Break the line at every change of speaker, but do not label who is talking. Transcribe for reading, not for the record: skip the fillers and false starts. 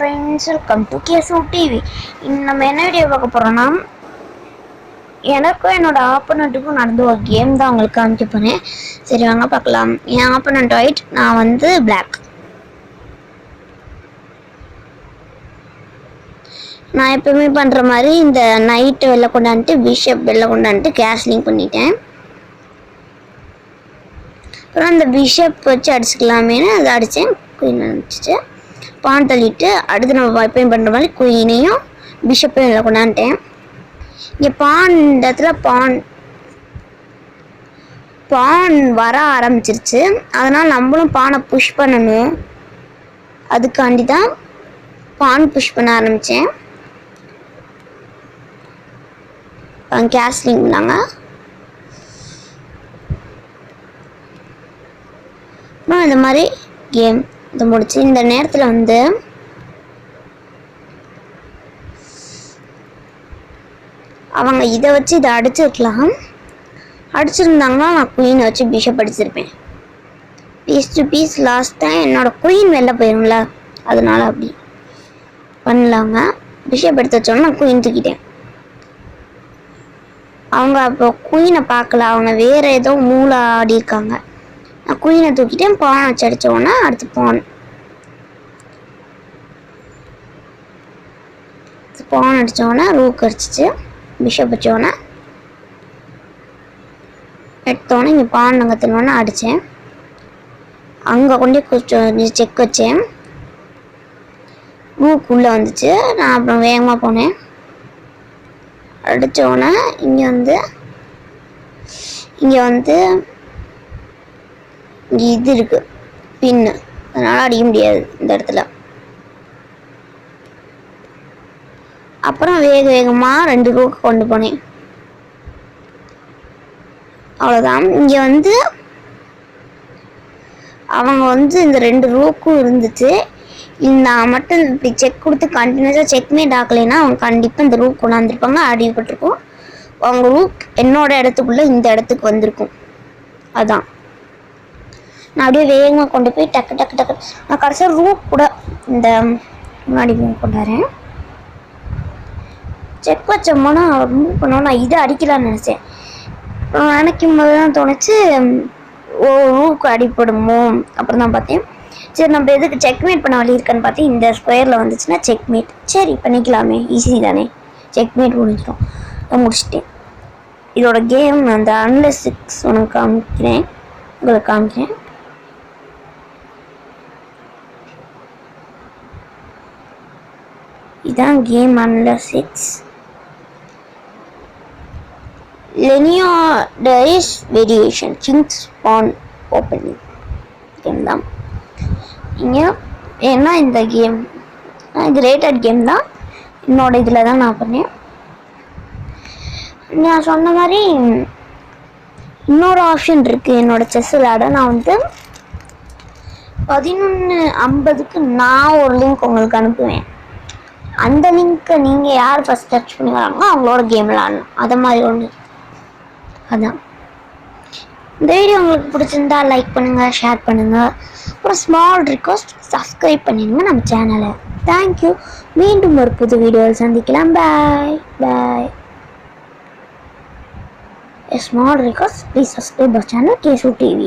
friends, welcome to KSO TV. நம்ம என்ன video பார்க்க போறோம்னா எனக்கும் என்னோட ஆப்போனண்ட்டுக்கும் நடந்த ஒரு கேம் தான் உங்களுக்கு காமிக்க போறேன். சரி வாங்க பார்க்கலாம். என் ஆப்போனண்ட் ஒயிட், நான் வந்து பிளாக். நான் எப்பவுமே பண்ற மாதிரி இந்த நைட் வெளில கொண்டாந்துட்டு பிஷப் வெளில கொண்டாந்துட்டு கேஸ்லிங் பண்ணிட்டேன். அப்புறம் அந்த பிஷப் வச்சு அடிச்சுக்கலாமேனு அதை அடித்தேன். குயின் அடிச்சிட்டு பான் தள்ளிட்டு அடுத்து நம்ம எப்பயும் பண்ணுற மாதிரி குயினையும் பிஷப்பையும் இதில் கொண்டாந்துட்டேன். இங்கே பான் இந்த இடத்துல பான் வர ஆரம்பிச்சிருச்சு. அதனால் நம்மளும் பானை புஷ் பண்ணணும். அதுக்காண்டி தான் பான் புஷ் பண்ண ஆரம்பித்தேன். கேஸ்லிங் பண்ணாங்க. அப்புறம் இந்த மாதிரி கேம் இதை முடிச்சு இந்த நேரத்தில் வந்து அவங்க இதை வச்சு இதை அடிச்சிருக்கலாம். அடிச்சிருந்தாங்கன்னா நான் குயின் வச்சு பிஷப் அடிச்சிருப்பேன். Piece to piece last time என்னோட குயின் வெளில போயிரும்ல, அதனால அப்படி பண்ணலாங்க. பிஷப் எடுத்து வச்சோன்னா நான் குயின் தூக்கிட்டேன். அவங்க அப்போ குயினை பார்க்கல, அவங்க வேற ஏதோ மூளை ஆடி இருக்காங்க. நான் குயினை தூக்கிட்டேன். பான் வச்சு அடித்தோன்னா அடுத்து பான் அடித்தோன்னா ரூக் அடிச்சிச்சு. பிஷப் வச்சோன்னா எடுத்தோன்னே இங்கே பான் நகர்த்தினோன்னா அடித்தேன். அங்கே கொண்டு கொஞ்சம் செக் வச்சேன். ரூக் உள்ளே வந்துச்சு. நான் அப்புறம் வேகமாக போனேன். அடித்தோன்னே இங்கே வந்து இங்கே இது இருக்குது பின்னு, அதனால் அடிக்க முடியாது இந்த இடத்துல. அப்புறம் வேகமாக 2 ரூக்கு கொண்டு போனேன். அவ்வளோதான். இங்கே வந்து அவங்க வந்து இந்த 2 ரூக்கும் இருந்துச்சு. நான் மட்டும் இப்படி செக் கொடுத்து கண்டினியூஸாக செக்மேட் ஆக்கலைன்னா அவங்க கண்டிப்பாக இந்த ரூக் கொண்டாந்துருப்பாங்க, அடிபட்டிருக்கும். அவங்க ரூக் என்னோட இடத்துக்குள்ளே இந்த இடத்துக்கு வந்திருக்கும். அதான் நான் அப்படியே வேகமாக கொண்டு போய் டக்கு டக்கு டக்கு நான் கடைசியாக ரூக் கூட இந்த முன்னாடி கொண்டாடுறேன். செக் வச்சோம்னா மூவ் பண்ணோம். நான் இதை அடிக்கலான்னு நினச்சேன். நினைக்கும் போது தான் தோணுச்சு ரூக்கு அடிப்படுமோ. அப்புறம் தான் பார்த்தேன், சரி நம்ம எதுக்கு செக்மேட் பண்ண வழி இருக்கான்னு பார்த்தேன். இந்த ஸ்கொயரில் வந்துச்சுன்னா செக்மேட், சரி பண்ணிக்கலாமே, ஈஸி தானே, செக்மேட் முடிஞ்சிடும். முடிச்சிட்டேன். இதோட கேம் அந்த அன்லெஸ் 6 உங்களுக்கு காமிக்கிறேன். இதான் game unless 6. Leonidas variation King's Pawn opening game தான். இங்கே ஏன்னா இந்த கேம் இது ரேட்டட் கேம் தான். என்னோட இதில் தான் நான் பண்ணேன். நான் சொன்ன மாதிரி இன்னொரு ஆப்ஷன் இருக்குது என்னோட செஸ் விளையாட. நான் வந்து 11:50க்கு நான் ஒரு லிங்க் உங்களுக்கு அனுப்புவேன். அந்த லிங்க்கை நீங்கள் யார் ஃபஸ்ட் டச் பண்ணி வராங்களோ அவங்களோட கேம் விளையாடணும். அதை மாதிரி ஒன்று. அதான் இந்த வீடியோ உங்களுக்கு பிடிச்சிருந்தா லைக் பண்ணுங்கள், ஷேர் பண்ணுங்கள். அப்புறம் ஸ்மால் ரிக்வெஸ்ட், சப்ஸ்கிரைப் பண்ணிடுங்க நம்ம சேனலை. தேங்க்யூ. மீண்டும் ஒரு புது வீடியோவில் சந்திக்கலாம். பாய் பாய். A small request, please subscribe our channel KSO TV.